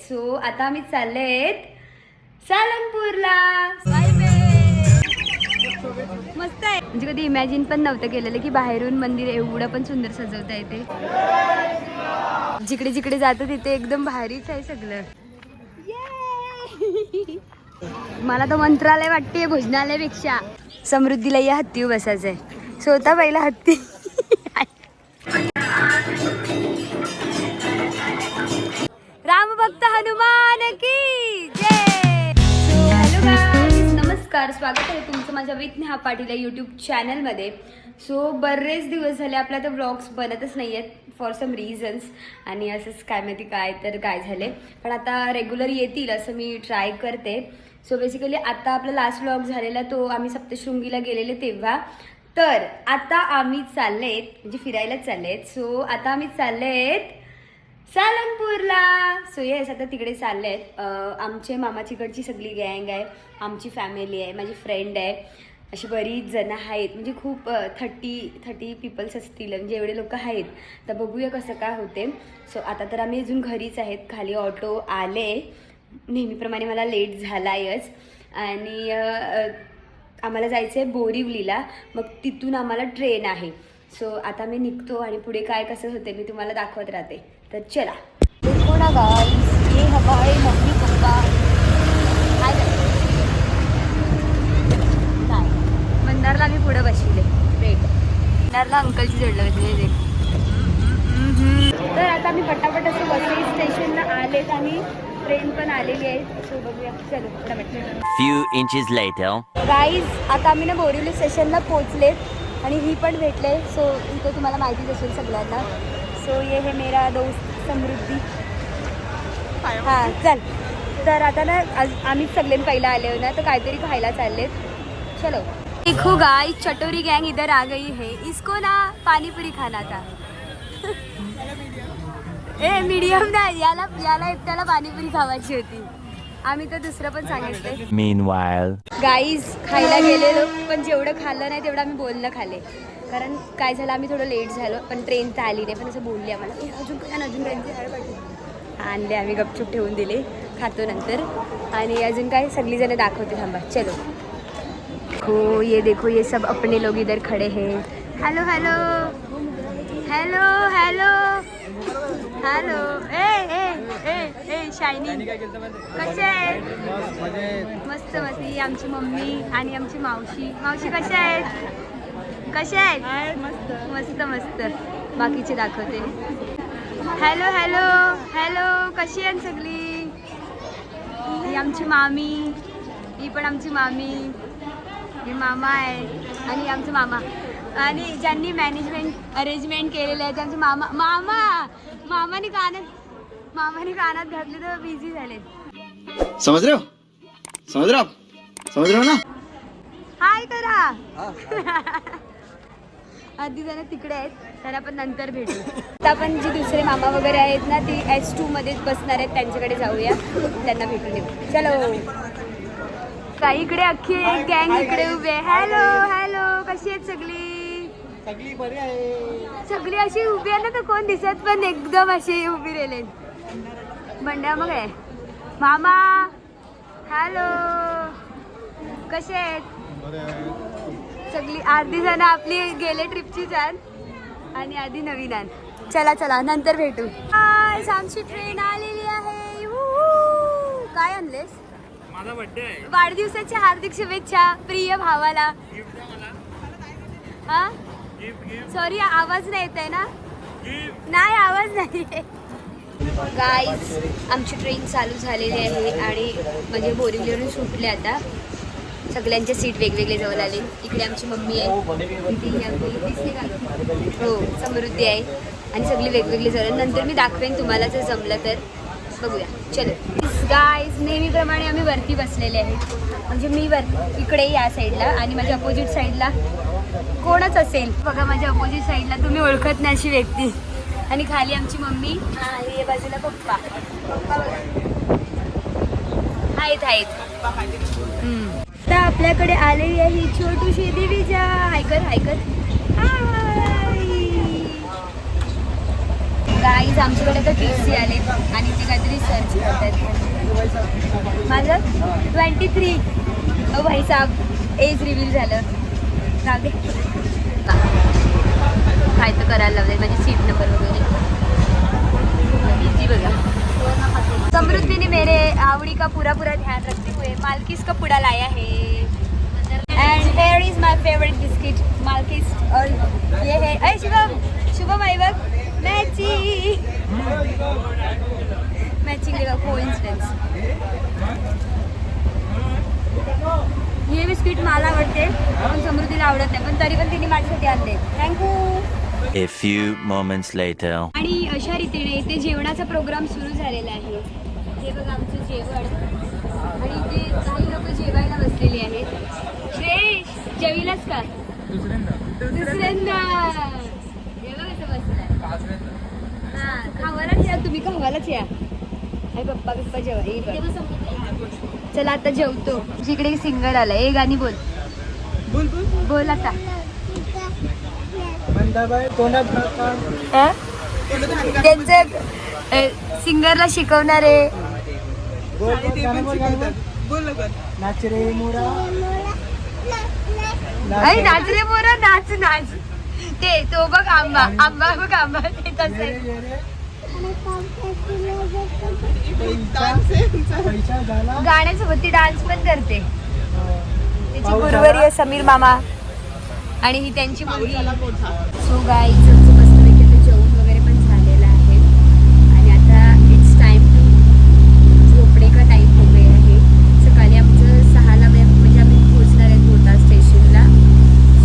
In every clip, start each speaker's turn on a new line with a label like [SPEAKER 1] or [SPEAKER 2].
[SPEAKER 1] So आता आम्ही चाललेत सालंगपूरला. मस्त आहे. म्हणजे कधी इमॅजिन पण नव्हतं केलेलं की बाहेरून मंदिर एवढं पण सुंदर सजवता येते. जिकडे जिकडे जातो तिथे एकदम भारीच आहे सगळं. मला तर मंत्रालय वाटते भोजनालयापेक्षा. समृद्धीला या हत्तीवर बसायचंय. स्वतः पहिला हत्ती. रामभक्त हनुमान की जय. हॅलो गाईज, नमस्कार. स्वागत आहे तुमचं माझ्या विथ नेहा पाटील या यूट्यूब चॅनलमध्ये. सो बरेच दिवस झाले आपल्या तर व्लॉग्स बनतच नाही आहेत फॉर सम रिझन्स. आणि असंच काय माहिती काय झाले, पण आता रेग्युलर येतील असं मी ट्राय करते. सो बेसिकली आता आपला लास्ट व्लॉग झालेला तो आम्ही सप्तशृंगीला गेलेले तेव्हा. तर आता आम्ही चाललेत म्हणजे फिरायलाच चाललेत. सो आता आम्ही चाललेत सालंगपूरला. सो येस, आता तिकडे चालले आहेत. आमचे मामाचीकडची सगळी गँग आहे, आमची फॅमिली आहे, माझी फ्रेंड आहे, अशी बरीच जणं आहेत. म्हणजे खूप 30 पीपल्स असतील, म्हणजे एवढे लोक आहेत. तर बघूया कसं काय होते. सो आता तर आम्ही अजून घरीच आहेत. खाली ऑटो आले, नेहमीप्रमाणे मला लेट झाला आहेच. आणि आम्हाला जायचं आहे बोरिवलीला, मग तिथून आम्हाला ट्रेन आहे. सो आता मी निघतो आणि पुढे काय कसं होते मी तुम्हाला दाखवत राहते. तर चला. देखो ना गाइस, ये हमारे मम्मी पप्पा. हाय काय मंदारला मी पुढे बसले. वेट, मंदारला अंकलची जोडलं होते. तर आता मी पटापट असं वसई स्टेशनला आलेत आणि ट्रेन पण आलेली आहे. सो बघूया, चलो पटापट.
[SPEAKER 2] Few inches later.
[SPEAKER 1] गाईज, आता आम्ही ना बोरिवली स्टेशनला पोहोचलेत आणि ही पण भेटले. सो इथं तुम्हाला माहितीच असेल सगळ्यांना. सो ये है मेरा दोस्त समृद्धी. हां चल. तर आता ना आम्ही सगळे पहिला आले हो ना, तर काहीतरी खायला चाललेत. चलो. देखो गाइस, चटोरी गैंग इधर आ गई है. इसको ना पानीपुरी खाना था. ए मीडियम ना, याला एकट्याला पाणीपुरी खावायची होती. आम्ही तर दुसरं पण सांगितलंय.
[SPEAKER 2] Meanwhile.
[SPEAKER 1] गाईज, खायला गेलेलो पण जेवढं खाल्लं नाही तेवढं आम्ही बोलणं खाल्ले. कारण काय झालं, आम्ही थोडं लेट झालो, पण ट्रेन तर आली नाही. पण असं बोलले आम्हाला अजून ट्रेनचे आणले. आम्ही गपचूप ठेवून दिले, खातो नंतर. आणि अजून काय सगळीजणं दाखवते, थांबा. चलो. देखो ये सब अपने लोग इधर खड़े हैं. Hello hello hello hello hello. ए शायनिंग कसे आहे? मस्त मस्त. ही आमची मम्मी आणि आमची मावशी. कशा आहेत? कशा आहेत? मस्त मस्त. बाकीचे दाखवते. हॅलो हॅलो हॅलो, कशी आहे सगळी? ही आमची मामी, ही पण आमची मामी, हे मामा आहे आणि आमचं मामा. आणि ज्यांनी मॅनेजमेंट अरेंजमेंट केलेलं आहे त्यांचे मामाने कानात घातले तर बिझी झाले.
[SPEAKER 3] समझ रहे हो ना.
[SPEAKER 1] हाय करा. आधी जण तिकडे आहेत, त्यांना पण नंतर भेटू. आता आपण जी दुसरे मामा वगैरे आहेत ना, ती S2 मध्येच बसणार आहेत, त्यांच्याकडे जाऊया, त्यांना भेटून येऊ. चलो. काही इकडे अख्खी एक गँग इकडे उभे. हॅलो हॅलो, कशी आहेत सगळी?
[SPEAKER 3] सगळी बरी आहे.
[SPEAKER 1] सगळी अशी उभी आहे ना, तर कोण दिसत पण एकदम अशी उभी राहिले. बंड्या मग आहे. मामा हॅलो, कसे आहेत? सगळी अर्धी जण आपली गेले ट्रिपची छान आणि आधी नवीन आण. चला नंतर भेटू. आमची ट्रेन आलेली आहे. काय आणलेस?
[SPEAKER 4] माझा बर्थडे आहे.
[SPEAKER 1] वाढदिवसाच्या हार्दिक शुभेच्छा प्रिय भावाला. हा सॉरी, आवाज नाही येत आहे ना? नाही, आवाज नाही. गाईज, आमची ट्रेन चालू झालेली आहे आणि म्हणजे बोरिवलीवरून सुटले. आता सगळ्यांचे सीट वेगवेगळे जवळ आले. इकडे आमची मम्मी आहे, हो समृद्धी आहे आणि सगळी वेगवेगळी जवळ. नंतर मी दाखवेन तुम्हाला जर जमलं तर. बघूया. चलो गाईज, नेहमीप्रमाणे आम्ही वरती बसलेले आहेत. म्हणजे मी इकडे या साईडला आणि माझ्या अपोजिट साईडला कोणच असेल बघा. माझ्या अपोजिट साईडला तुम्ही ओळखत नाही अशी व्यक्ती. आणि खाली आमची मम्मी आणि या बाजूला पप्पा आहेत. तर आपल्याकडे आलेली आहे ही छोटूशी देवीजा. हायकर हाय. गाईज आमच्याकडे तर TC आले आणि ते काहीतरी सर्च करतात. माझं 23. भाई साहेब एज रिव्हील झालं. राहू दे. काय तर करायला लावले माझी सीट नंबर वगैरे इजी बघा. समृद्धीने मेरे आवड़ी का पूरा ध्यान रखते हुए मालकिस का पुडा लाया है. And here is my favourite biscuit Malkist. और ये है अरे शुभम आई बघ मॅचिंग देखा कोइन्सिडेंस. हे बिस्किट मला आवडते पण समृद्धीला आवडत नाही पण तरी पण तिने माझ्यासाठी आणले. Thank you.
[SPEAKER 2] A few moments later.
[SPEAKER 1] आणि अशा रीतीने इथे जेवणाचा प्रोग्राम सुरू झालेला आहे. हे बघा आमचं जेवण आणि इथे काही लोक जेवायला बसलेली आहेत. श्रेष जेविलास का? दुसऱ्यांदा हे बघा कसं बसलाय. हां खावालाच या तुम्ही खावालाच या. अरे पप्पा जेवा. चला आता जेवतो. जिकडे सिंगर आला ए गाणी बोल
[SPEAKER 3] बोल बोल
[SPEAKER 1] बोल आता. त्यांचे सिंगरला शिकवणारे
[SPEAKER 3] नाच रे मोरा
[SPEAKER 1] नाच रे मोरा नाच नाच. ते तो बघ आंबा बघ आंबा ते तसं गाण्यासोबत ती डान्स पण करते. त्याची गुरुवारी समीर मामा आणि ही त्यांची मुलगी. सो गाईज आमचं मस्तपैकी आता जेवण वगैरे पण झालेलं आहे आणि आता इट्स टाइम टू झोपणे का टाईम हो गया आहे. सकाळी आमचं 6ला म्हणजे आम्ही पोहोचणार आहे भोता स्टेशनला.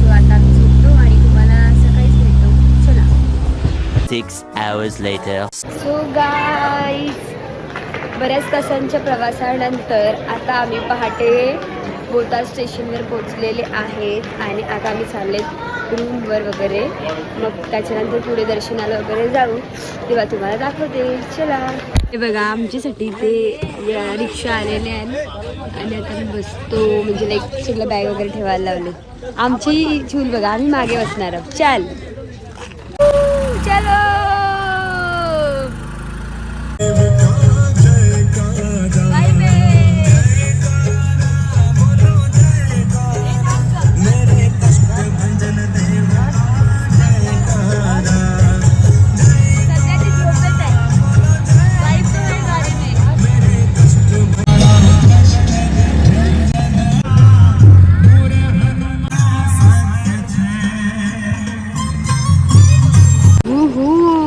[SPEAKER 1] सो आता आम्ही झोपतो आणि तुम्हाला सकाळीच भेटतो. चला.
[SPEAKER 2] 6 hours later.
[SPEAKER 1] सो गाईज बऱ्याच तासांच्या प्रवासानंतर आता आम्ही पहाटे भोता स्टेशनवर पोहोचलेले आहेत आणि आता आम्ही चालले रूमवर वगैरे. मग त्याच्यानंतर पुढे दर्शनाला वगैरे जाऊ तेव्हा तुम्हाला दाखवते. चला. हे बघा आमच्यासाठी ते रिक्षा आलेले आहेत आणि आता मी बसतो म्हणजे लाईक सगळं बॅग वगैरे ठेवायला लावले. आमची झूल बघा आम्ही मागे बसणार आहोत. चलो.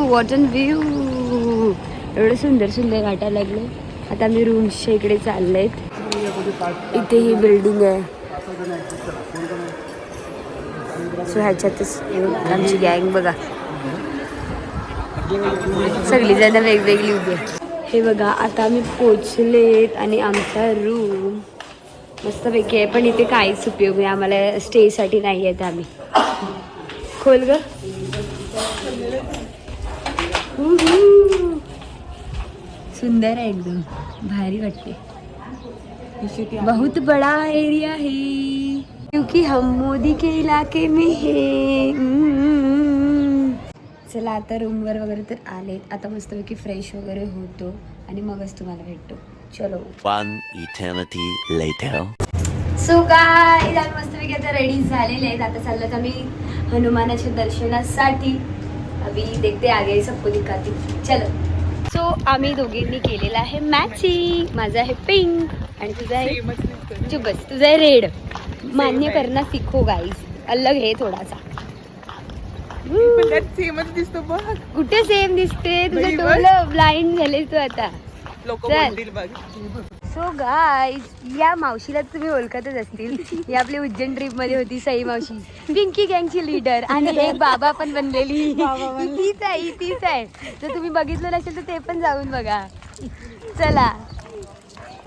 [SPEAKER 1] वॉटन व्ह्यू एवढं सुंदर सुंदर वाटायला लागलं. आता आम्ही रूम्सच्या इकडे चाललेत. इथे ही बिल्डिंग आहे. सो ह्याच्यातच आमची गँग बघा सगळी जण वेगवेगळी उभी आहे. हे बघा आता आम्ही पोचलेत आणि आमचा रूम मस्तपैकी आहे पण इथे काहीच उपयोग नाही. आम्हाला स्टेसाठी नाही आहेत आम्ही. खोल ग. सुंदर है एकदम भारी वाटते. बहुत बड़ा एरिया है क्योंकि हम मोदी के इलाके में है. चला आता रूमवर वगैरे तर आले. आता मस्तपैकी फ्रेश वगैरे होतो आणि मगच तुम्हाला भेटतो. चलो.
[SPEAKER 2] 1 eternity later.
[SPEAKER 1] सो गाईज आम्ही मस्तपैकी आता रेडी झालेले आहेत. आता चाललं आम्ही हनुमानाच्या दर्शनासाठी. अभी देखते आगे सबको दिखाती. चलो. सो आम्ही दोघींनी केलेला आहे मॅचिंग. माझं आहे पिंक आणि तुझं आहे चुबस तुझं आहे रेड. मान्य करणं शिको गाईज. अलग आहे थोडासा.
[SPEAKER 3] दिसतो बघ.
[SPEAKER 1] कुठे सेम दिसते तुझं डोळं ब्लाइंड झाले तू आता. चल. सो गाईज या मावशीला तुम्ही ओळखतच असतील. ही आपली उज्जैन ट्रिप मध्ये होती सई मावशी. पिंकी गँगची लीडर आणि एक बाबा पण बनलेली. तीच आहे. जर तुम्ही बघितलं नसेल तर ते पण जाऊन बघा. चला.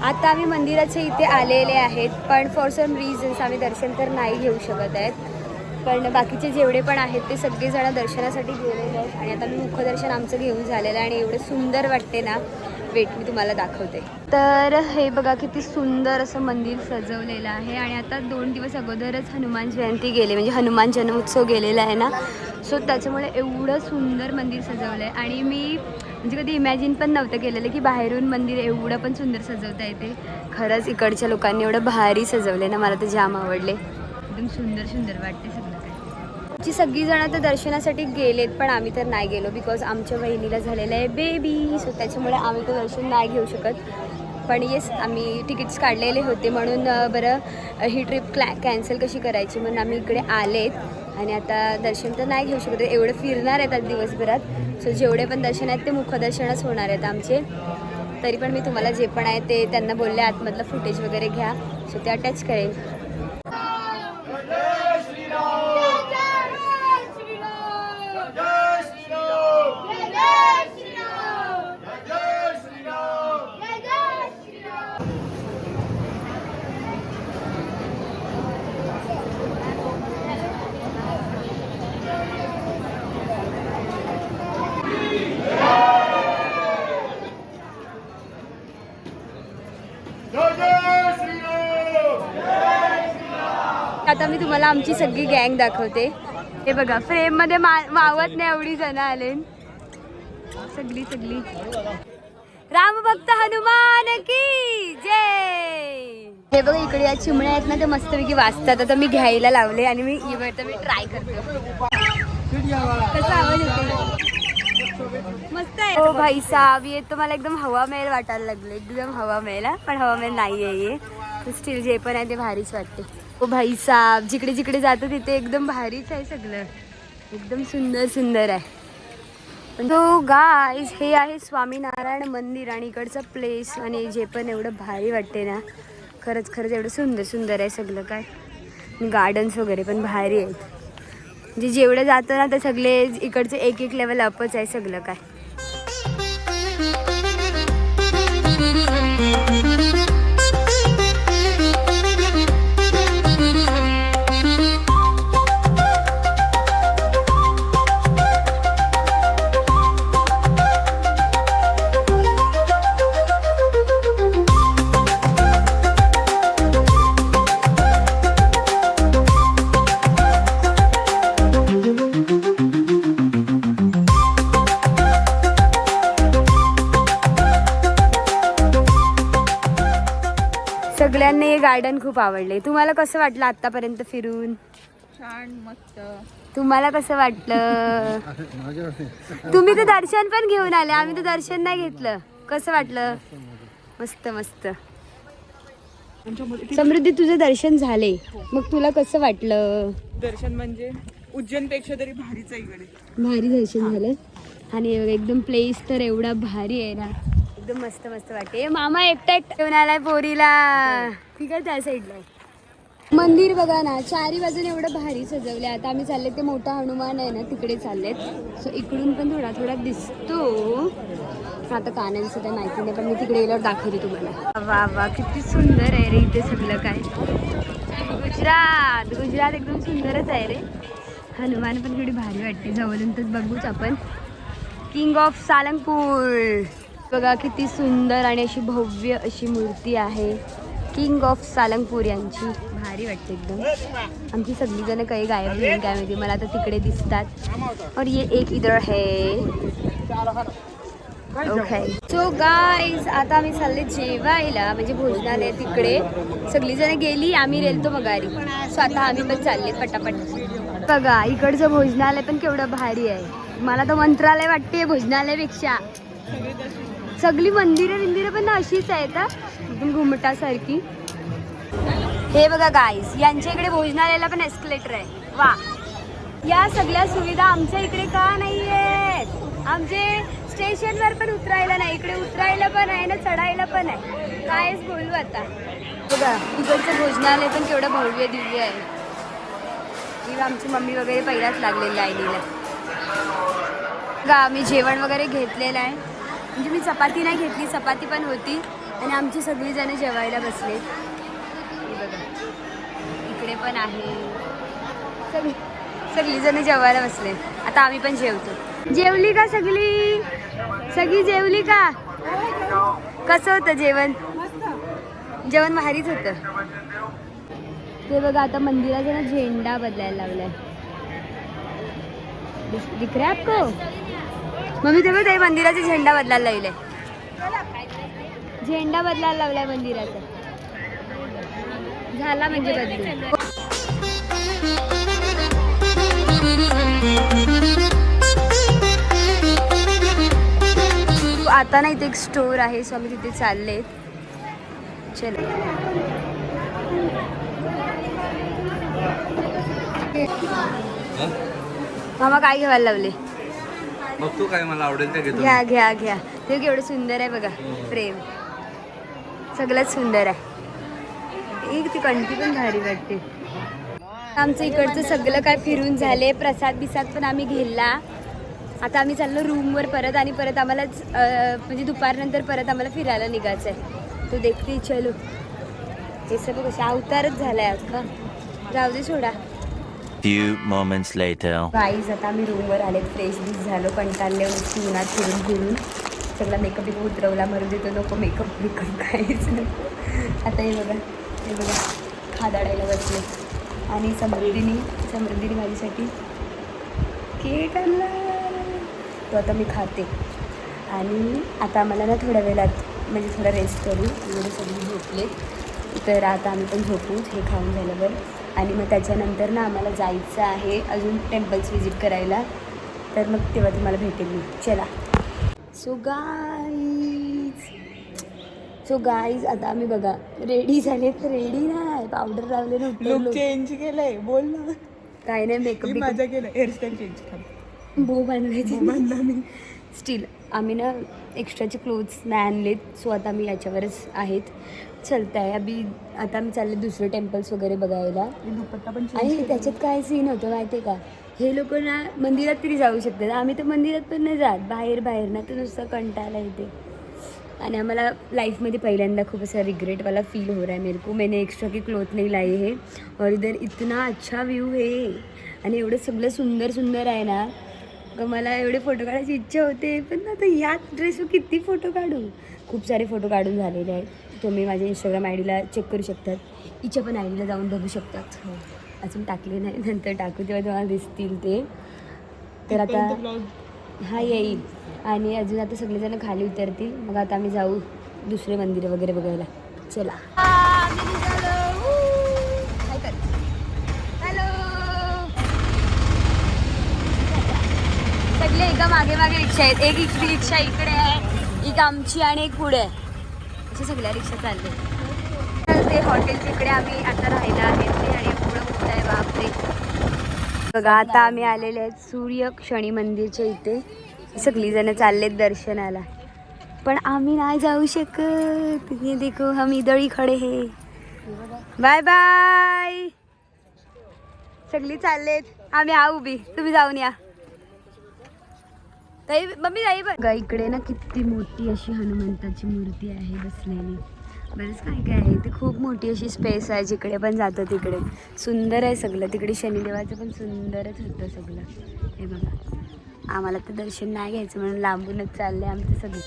[SPEAKER 1] आता आम्ही मंदिराच्या इथे आलेले आहेत पण फॉर सम रिझन्स आम्ही दर्शन तर नाही घेऊ शकत आहेत. पण बाकीचे जेवढे पण आहेत ते सगळेजण दर्शनासाठी गेलेले आहेत आणि आता मी मुखदर्शन आमचं घेऊन झालेलं आहे आणि एवढं सुंदर वाटते ना. वेट मी तुम्हाला दाखवते. तर हे बघा किती सुंदर असं मंदिर सजवलेलं आहे. आणि आता 2 दिवस अगोदरच हनुमान जयंती गेले, म्हणजे हनुमान जन्मोत्सव गेलेला आहे ना. सो त्याच्यामुळे एवढं सुंदर मंदिर सजवलं आहे. आणि मी म्हणजे कधी इमॅजिन पण नव्हतं केलेलं की बाहेरून मंदिर एवढं पण सुंदर सजवता येते. खरंच इकडच्या लोकांनी एवढं भारी सजवले ना, मला तर जाम आवडले. एकदम सुंदर सुंदर वाटते सगळं काय. आमची सगळीजणं तर दर्शनासाठी गेलेत, पण आम्ही तर नाही गेलो बिकॉज आमच्या वहिनीला झालेलं आहे बेबी. सो त्याच्यामुळे आम्ही तर दर्शन नाही घेऊ शकत. पण येस, आम्ही तिकीट्स काढलेले होते म्हणून बरं ही ट्रिप कॅन्सल कशी करायची म्हणून आम्ही इकडे आलेत. आणि आता दर्शन तर नाही घेऊ शकत, एवढं फिरणार आहेत आज दिवसभरात. सो जेवढे पण दर्शन आहेत ते मुखदर्शनच होणार आहेत आमचे. तरी पण मी तुम्हाला जे पण आहे ते त्यांना बोलले आतमधलं फुटेज वगैरे घ्या, सो ते अटॅच करेन. आता मी तुम्हाला आमची सगळी गँग दाखवते. हे बघा फ्रेम मध्ये मावत नाही एवढी जण आले, सगळी सगळी. राम भक्त हनुमान की जय. हे बघा इकडे या चिमण्या आहेत ना, ते मस्तपैकी वाजतात. आता मी घ्यायला लावले आणि मी ट्राय करते कसा आवाज येतो. मस्त आहे. हो भाई साहब, ये तो मला एकदम हवा महल वाटायला लागले, एकदम हवा महल. पण हवा महल नाही आहे ये, स्टील जे पण आहे ते भारीच वाटते. ओ भाई साहब, जिकडे जिकडे जातो तिथे एकदम भारीच आहे सगळं, एकदम सुंदर सुंदर आहे. तो गाईज हे आहे स्वामीनारायण मंदिर आणि इकडचं प्लेस. आणि जे पण एवढं भारी वाटते ना, खरंच खरंच एवढं सुंदर सुंदर आहे सगळं काय. गार्डन्स वगैरे पण भारी आहेत. म्हणजे जेवढं जातं ना ते सगळे इकडचे एक एक लेवल अपच आहे सगळं काय. सगळ्यांना हे गार्डन खूप आवडले. तुम्हाला कसं वाटलं आतापर्यंत फिरून?
[SPEAKER 3] छान, मस्त.
[SPEAKER 1] तुम्हाला कसं वाटलं? तुम्ही तर दर्शन पण घेऊन आले, आम्ही तर दर्शन नाही घेतलं. कसं वाटलं? मस्त मस्त. समृद्धी, तुझं दर्शन झाले, मग तुला कसं वाटलं?
[SPEAKER 3] दर्शन म्हणजे उज्जैनपेक्षा तरी भारीच आहे इकडे.
[SPEAKER 1] भारी दर्शन झालं. आणि एकदम प्लेस तर एवढा भारी आहे ना, एकदम मस्त मस्त वाटते. मामा एकटा ठेवून आलाय पोरीला, ठीक आहे त्या साईडला. मंदिर बघा ना, चारी बाजूने एवढं भारी सजवले. आता आम्ही चालले ते मोठा हनुमान आहे ना तिकडे चाललेत. सो इकडून पण थोडा थोडा दिसतो. आता कानांचं काही माहिती नाही, पण मी तिकडे गेल्यावर दाखवते तुम्हाला. वा वा, किती सुंदर आहे रे इथे सगळं काय. गुजरात गुजरात एकदम सुंदरच आहे रे. हनुमान पण थोडी भारी वाटते, जवळून तर बघूच आपण. किंग ऑफ सालंगपूर बघा किती सुंदर आणि अशी भव्य अशी मूर्ती आहे. किंग ऑफ सालंगपूर यांची भारी वाटते एकदम. आमची सगळीजणं काही गायब नाही काय माहिती, मला आता तिकडे दिसतात. और ये एक इधर है. ओके सो गाईज, आता आम्ही चालले जेवायला, म्हणजे भोजनालय तिकडे. सगळीजणं गेली, आम्ही रेलतो मगारी. सो आता आम्ही पण चालले पटापट. बघा इकडचं भोजनालय पण केवढं भारी आहे. मला तर मंत्रालय वाटते भोजनालयापेक्षा. सगळी मंदिरं पण अशीच आहेत एकदम घुमटासारखी. हे बघा गाईज, यांच्या इकडे भोजनालयाला पण एस्केलेटर आहे. वा, या सगळ्या सुविधा आमच्या इकडे का नाही आहेत? आमचे स्टेशनवर पण उतरायला नाही, इकडे उतरायला पण आहे ना, चढायला पण आहे. कायच बोलू आता. बघा इकडचं भोजनालय पण केवढं भव्य दिव्य आहे. ही आमची मम्मी वगैरे पहिलाच लागलेली लाईनीला. बघा आम्ही जेवण वगैरे घेतलेलं आहे. म्हणजे मी चपाती नाही घेतली, चपाती पण होती. आणि आमची सगळी जण जेवायला बसले. बघा इकडे पण आहे, सगळी जण जेवायला बसले. आता आम्ही पण जेवतो. जेवली का सगळी? सगळी जेवली का? कसं होतं जेवण? जेवण भारीच होतं. ते बघा आता मंदिराचा ना झेंडा बदलायला लावलाय. दिख रहा है आपको? मम्मी ते बघ मंदिराचा झेंडा बदलायला लावलाय. झेंडा बदलायला लावलाय मंदिराचा. झाला म्हणजे बदलू. आता ना इथे एक स्टोर आहे, सो आम्ही तिथे चालले. चलो. मामा काय घ्यायला लावले?
[SPEAKER 4] मग तू काय मला आवडेल ते घेतो.
[SPEAKER 1] घ्या घ्या घ्या. ते केवढं सुंदर आहे बघा. फ्रेम सगळंच सुंदर आहे. एक ती कंठी पण भारी वाटते. आमचं इकडचं सगळं काय फिरून झाले. प्रसाद बिसाद पण आम्ही घेतला. आता आम्ही चाललो रूमवर परत आणि परत आम्हालाच म्हणजे दुपारनंतर परत आम्हाला फिरायला निघायचं आहे. तो देखते चलो. हे सगळं कशा अवतारच झालाय अख्खा. जाऊ दे सोडा.
[SPEAKER 2] Few moments later.
[SPEAKER 1] गाईज आता आम्ही रूमवर आले. फ्रेश बीस झालो. कंटाळले उन्हात फिरून फिरून सगळा मेकअप बिकअप उतरवला. मरू देतो नको मेकअप बिकअप काहीच नको. आता हे बघा खादाडायला बसले. आणि समृद्धीने माझ्यासाठी केक आणला. तो आता मी खाते. आणि आता आम्हाला ना थोड्या वेळात म्हणजे थोडा रेस्ट करू. एवढे सगळे झोपले तर आता आम्ही पण झोपू हे खाऊन झाल्यावर. आणि मग त्याच्यानंतर ना आम्हाला जायचं आहे अजून टेम्पल्स व्हिजिट करायला. तर मग तेव्हा तुम्हाला भेटेल मी. चला. सो गाईज आता आम्ही बघा रेडी झाले. तर रेडी नाही पावडर लावले ना.
[SPEAKER 3] लुक चेंज केलंय. बोल ना.
[SPEAKER 1] काय नाही मेकअप
[SPEAKER 3] माझा केलं. हेअरस्टाईल चेंज कर.
[SPEAKER 1] बो बांधायची
[SPEAKER 3] बांधला मी.
[SPEAKER 1] स्टील आम्ही ना एक्स्ट्राचे क्लोथ्स नाही आणलेत. सो आता आम्ही याच्यावरच आहेत. चलत आहे अभि. आता आम्ही चालले दुसरे टेम्पल्स वगैरे बघायला.
[SPEAKER 3] दुपट्टा पण
[SPEAKER 1] आणि त्याच्यात काय सीन होतं माहिती आहे का? हे लोक ना मंदिरात तरी जाऊ शकतात. आम्ही तर मंदिरात पण नाही जात. बाहेर ना तर नुसतं कंटाळा येते. आणि आम्हाला लाइफ में पहिल्यांदा खूप असं रिग्रेट वाला फील हो रहा है मेरे को. मैंने एक्स्ट्रा के क्लोथ नहीं लाए हैं और इधर इतना अच्छा व्यू है आणि एवढं सगळं सुंदर आहे ना. मला एवढे फोटो काढायची इच्छा होते. पण आता या ड्रेसवर किती फोटो काढू. खूप सारे फोटो काढून झालेले आहेत. तुम्ही माझ्या इंस्टाग्राम आय डीला चेक करू शकतात. हिच्या पण आय डीला जाऊन बघू शकतात. अजून टाकले नाही. नंतर टाकू तेव्हा तुम्हाला दिसतील ते. तर आता हा येईल. आणि अजून आता सगळेजण खाली उतरतील. मग आता आम्ही जाऊ दुसरे मंदिर वगैरे बघायला. चला. हॅलो. सगळे एका मागे मागे रिक्षा आहेत. एक रिक्षा इकडे आहे, एक आमची आणि एक पुढे आहे. अशा सगळ्या रिक्षा चालले. ते हॉटेलच्या इकडे आम्ही आता राहायला आहे. आणि एवढं मोठं आहे बापरे. बघा आता आम्ही आलेले आहेत सूर्य शनी मंदिरच्या इथे. सगळी जण चाललेत दर्शनाला. पण आम्ही नाही जाऊ शकत. ये देखो हम इधर ही खडे हे. Bye bye. सगळी चाललेत. आम्ही आऊ उभी. तुम्ही जाऊन या. ताई मम्मी जाई बघा. इकडे ना किती मोठी अशी हनुमंताची मूर्ती आहे बसलेली. बरंच काय काय आहे. ते खूप मोठी अशी स्पेस आहे. जिकडे पण जातं तिकडे सुंदर आहे सगळं. तिकडे शनिदेवाचं पण सुंदरच होतं सगळं. हे बघा आम्हाला तर दर्शन नाही घ्यायचं म्हणून लांबूनच चाललंय आमचं सगळं.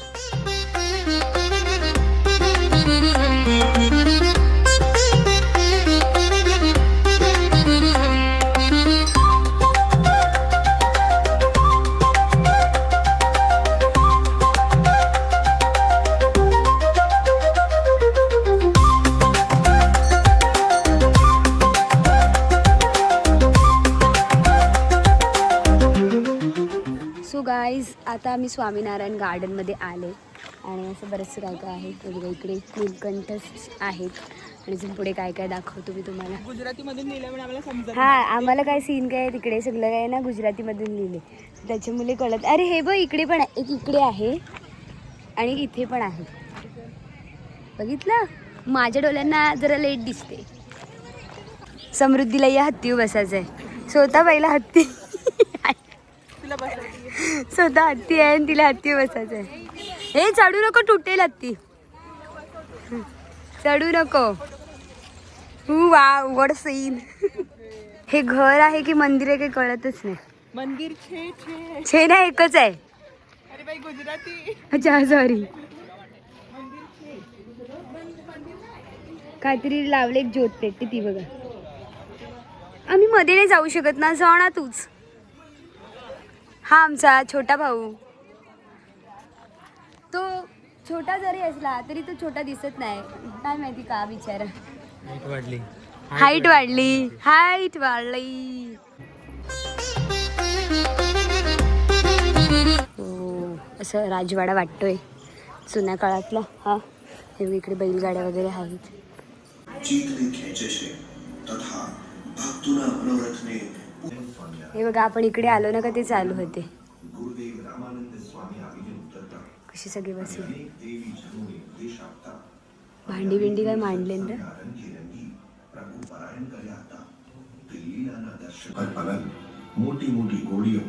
[SPEAKER 1] सो गाईज आता आम्ही स्वामीनारायण गार्डनमध्ये आले. आणि असं बरंचसं काय काय आहे. बघा इकडे नीलकंठ आहेत. आणि अजून पुढे काय काय दाखवतो मी तुम्हाला.
[SPEAKER 3] गुजरातीमधून लिहिल्यामुळे आम्हाला समजत.
[SPEAKER 1] हा आम्हाला काय सीन काय तिकडे सगळं काय ना गुजरातीमधून लिहिले. त्याच्यामुळे कळत. अरे हे बघ इकडे पण आहे. एक इकडे आहे आणि इथे पण आहे. बघितलं. माझ्या डोळ्यांना जरा लेट दिसते. समृद्धीला या हत्तीवर बसायचं आहे. स्वतः पहिला हत्ती. स्वतः हत्ती आहे आणि तिला हत्तीवर बसायचं आहे. हे चढू नको तुटेल हत्ती. चढू नको. Wow what scene. हे घर आहे की मंदिर आहे काही कळतच नाही.
[SPEAKER 3] मंदिर
[SPEAKER 1] छे ना एकच आहे.
[SPEAKER 3] अरे बाई गुजराती.
[SPEAKER 1] अच्छा सॉरी. काहीतरी लावले एक ज्योत पेटते ती बघा. आम्ही मध्ये नाही जाऊ शकत ना, जाऊ ना तूच. हा आमचा छोटा भाऊ. तो छोटा जरी असला तरी तो छोटा दिसत नाही, काय माहिती का बिचारा. हाईट वाढली. हो, असं राजवाडा वाटतोय जुन्या काळातला. हा हे इकडे बैलगाड्या वगैरे आहेत. हे बघा आपण इकडे आलो ना का ते चालू होते. कशी सगळी बसली. भांडी बिंडी काय मांडले ना.
[SPEAKER 5] मोठी मोठी गोळीओ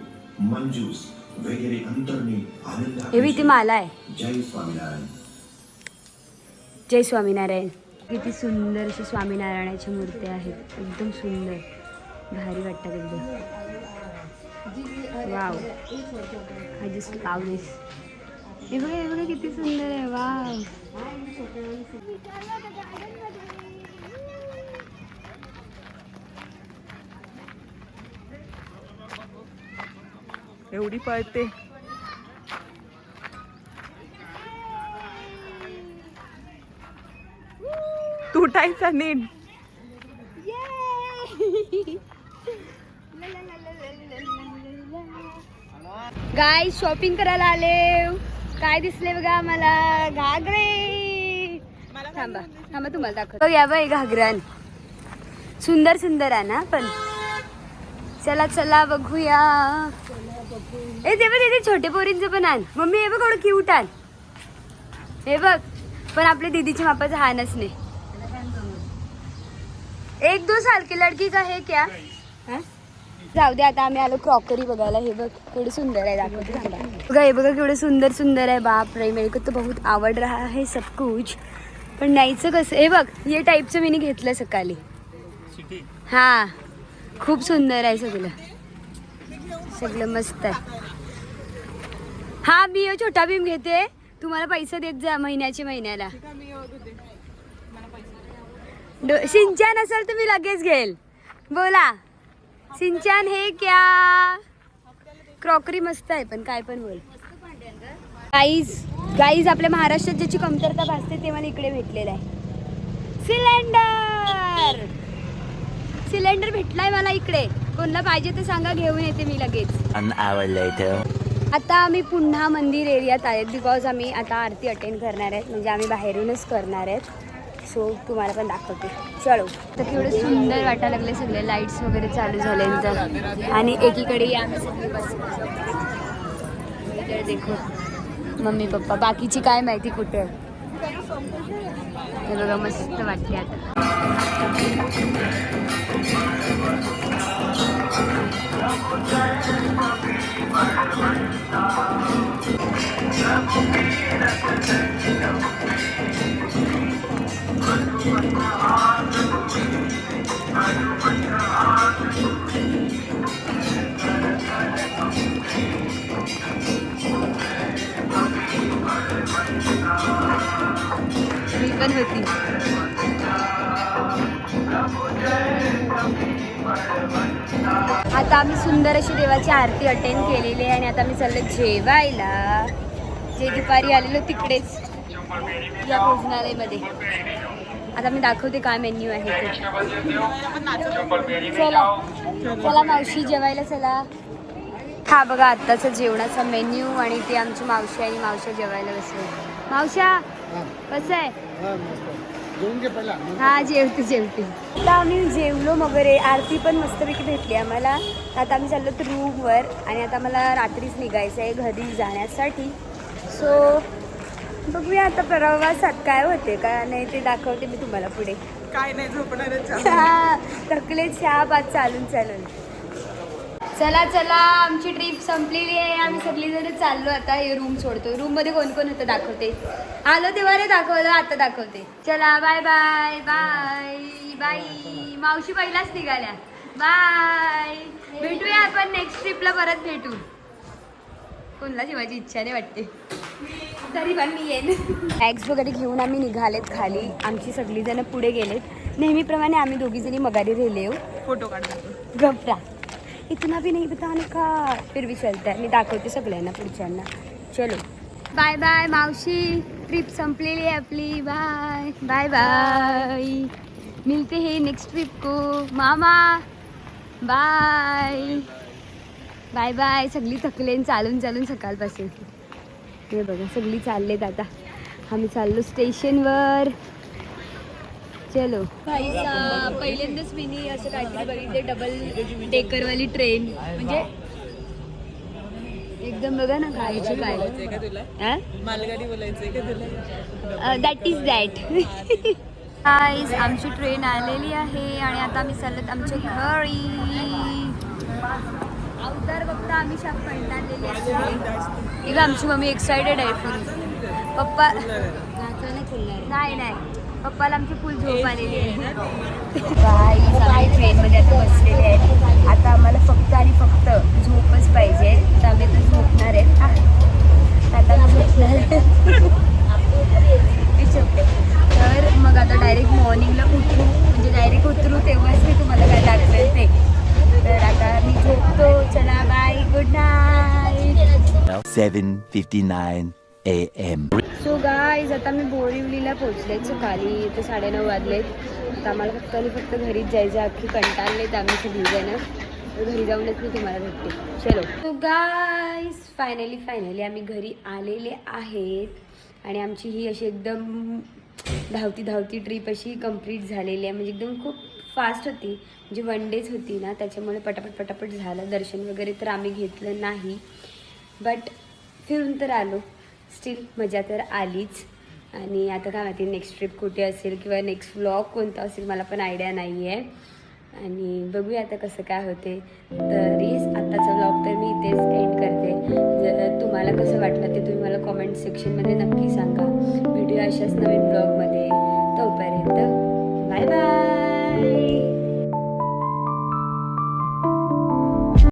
[SPEAKER 5] मंजूस वगैरे अंतरने आनंद.
[SPEAKER 1] हे इथे माला आहे.
[SPEAKER 5] जय स्वामीनारायण.
[SPEAKER 1] जय स्वामीनारायण. किती सुंदर अशी स्वामीनारायणाची मूर्ती आहेत, एकदम सुंदर, भारी वाटतात एकदम. वाव, आय जस्ट लव दिस. हे बघा किती सुंदर आहे. वाव.
[SPEAKER 3] एवढी पळते. तुटायचा नीट.
[SPEAKER 1] गाय शॉपिंग करायला आले. काय दिसले बघा आम्हाला. घागरे. थांबा तुम्हाला दाखवतो. या बाई घागरान सुंदर सुंदर आहे ना. पण चला बघूया. ए ते बघ इथे छोटे पोरींचं पण आण. मम्मी हे बघ एवढं क्यूट आण. हे बघ, पण आपल्या दीदीच्या मापाचा हानच नाही. 1-2 साल की लड़की का है क्या. जाऊ दे, आता आम्ही आलो क्रॉकरी बघायला. हे बघ केवढं सुंदर आहे, दाखवते थांबा. बघा हे बघा केवढं सुंदर सुंदर आहे. बाप रे, मेरे को तो बहुत आवड रहा है सब कुछ. पण न्यायचं कसं. हे बघ हे टाईपचं मी घेतलं सकाळी. हा खूप सुंदर आहे सगळं मस्त आहे. हा मी छोटा भीम घेते, तुम्हाला पैसे देत जा महिन्याला. सिंचान असेल तर मी लगेच घेईल. बोला सिंचान हे क्या. क्रॉकरी मस्त आहे, पण काय पण बोल. गाईज आपल्या महाराष्ट्रात ज्याची कमतरता भासते ते मला इकडे भेटलेलं आहे. सिलेंडर भेटलाय मला इकडे. कोणाला पाहिजे ते सांगा, घेऊन येते मी लगेच.
[SPEAKER 2] 1 hour later.
[SPEAKER 1] आता आम्ही पुन्हा मंदिर एरियात आहेत, बिकॉज आम्ही आता आरती अटेंड करणार आहेत. म्हणजे आम्ही बाहेरूनच करणार आहेत. सो तुम्हाला पण दाखवते. चलो. तर केवढं सुंदर वाटायला लागले. सगळे लाईट्स वगैरे चालू झाले आणि एकीकडे आम्ही सगळे बसलो. इकडे देखो मम्मी पप्पा, बाकीची काय माहिती कुठे. हे बघा मस्त वाटते आता. मी पण होती. आता आम्ही सुंदर अशी देवाची आरती अटेंड केलेली आहे आणि आता आम्ही चाललो जेवायला. जे दुपारी आलेलो तिकडेच या भोजनालयमध्ये. आता मी दाखवते काय मेन्यू आहे ते. चला मावशी जेवायला चला. हा बघा आत्ताचा जेवणाचा मेन्यू आणि ते आमची मावशी आणि मावशा जेवायला बसले. मावशा कसं आहे. हा जेवते. आता आम्ही जेवलो वगैरे. आरती पण मस्तपैकी भेटली आम्हाला. आता आम्ही चाललो तर रूमवर आणि आता मला रात्रीच निघायचं आहे घरी जाण्यासाठी. सो बघूया आता प्रवासात काय होते का नाही ते दाखवते मी तुम्हाला पुढे.
[SPEAKER 3] काय नाही झोपणारच.
[SPEAKER 1] थकले चहा पाच चालून. चला आमची ट्रिप संपलेली आहे. आम्ही सगळीजण चाललो आता. हे रूम सोडतो. रूम मध्ये कोण कोण होतं दाखवते. आलो तेव्हा रे दाखवलं, आता दाखवते. चला बाय बाय बाय बाय. मावशी पहिलाच निघाल्या. बाय. भेटूया आपण नेक्स्ट ट्रिपला. परत भेटू. कोणला जेवायची इच्छा नाही वाटते. तरी पण मी येईन. बॅग्स वगैरे घेऊन आम्ही निघालेत खाली. आमची सगळी जण पुढे गेलेत. नेहमीप्रमाणे आम्ही दोघी जणी मगारी राहिले हो.
[SPEAKER 3] फोटो काढतो.
[SPEAKER 1] गप्पा इतना भी नहीं बताने का, फिर भी चलता है. मी दाखवते सगळ्यांना पुढच्यांना. चलो बाय बाय मावशी. ट्रिप संपलेली आहे आपली. Bye bye bye. मिलते हैं नेक्स्ट ट्रिप को. मामा बाय बाय बाय. सगळी थकलेन चालून चालून सकाळपासून. हे बघा सगळी चाललेत आता. आम्ही चाललो स्टेशनवर. चलो पहिल्यांदाच मी असं काहीतरी बघितले डबल डेकरवाली ट्रेन. म्हणजे एकदम बघा ना खायचे काय.
[SPEAKER 3] का तुला मालगाडी बोलायचंय का तुला?
[SPEAKER 1] That is that. गाईज आमची ट्रेन आलेली आहे आणि आता आम्ही चाललो आमच्या घरी. अवतार बघता आम्ही शाप कंटाळलेली असते. इथं आमची मम्मी एक्सायटेड आहे फुल. पप्पा नाही नाही पप्पाला आमची फुल झोप आलेली आहे. गाईज आम्ही ट्रेनमध्ये आता बसलेले आहेत. आता आम्हाला फक्त आणि फक्त झोपच पाहिजे. तर आम्ही तर झोपणार आहेत. आता आम्ही झोपणार तर मग आता डायरेक्ट मॉर्निंगला उठू म्हणजे डायरेक्ट उतरू तेव्हाच मी तुम्हाला काय दाखवेल ते. तर आता मी झोपतो. चला bye good night.
[SPEAKER 2] 7:59 a.m.
[SPEAKER 1] So guys आता मी बोरिवलीला पोहोचले. सकाळी इथे 9:30 वाजलेत. आता आम्हाला फक्त आणि फक्त घरीच जायचं. अख्खी कंटाळलेत आम्ही सगळीजण. घरी जाऊनच मी तुम्हाला भेटते. चलो सो गाईज फायनली आम्ही घरी आलेले आहेत आणि आमची ही अशी एकदम धावती ट्रिप अशी कंप्लीट झालेली आहे. म्हणजे एकदम खूप फास्ट होती. म्हणजे 1 डेच होती ना त्याच्यामुळे पटापट झालं. दर्शन वगैरे तर आम्ही घेतलं नाही बट फिरून तर आलो. स्टील मजा तर आलीच. आणि आता काय माहिती नेक्स्ट ट्रिप कुठे असेल किंवा नेक्स्ट व्लॉग कोणता असेल मला पण आयडिया नाही आहे. आणि बघूया आता कसं काय होते. तरी आत्ताचा व्लॉग तर मी इथेच एंड करते. जर तुम्हाला कसं वाटलं ते तुम्ही मला कॉमेंट सेक्शनमध्ये नक्की सांगा. भेटूया अशाच नवीन व्लॉगमध्ये.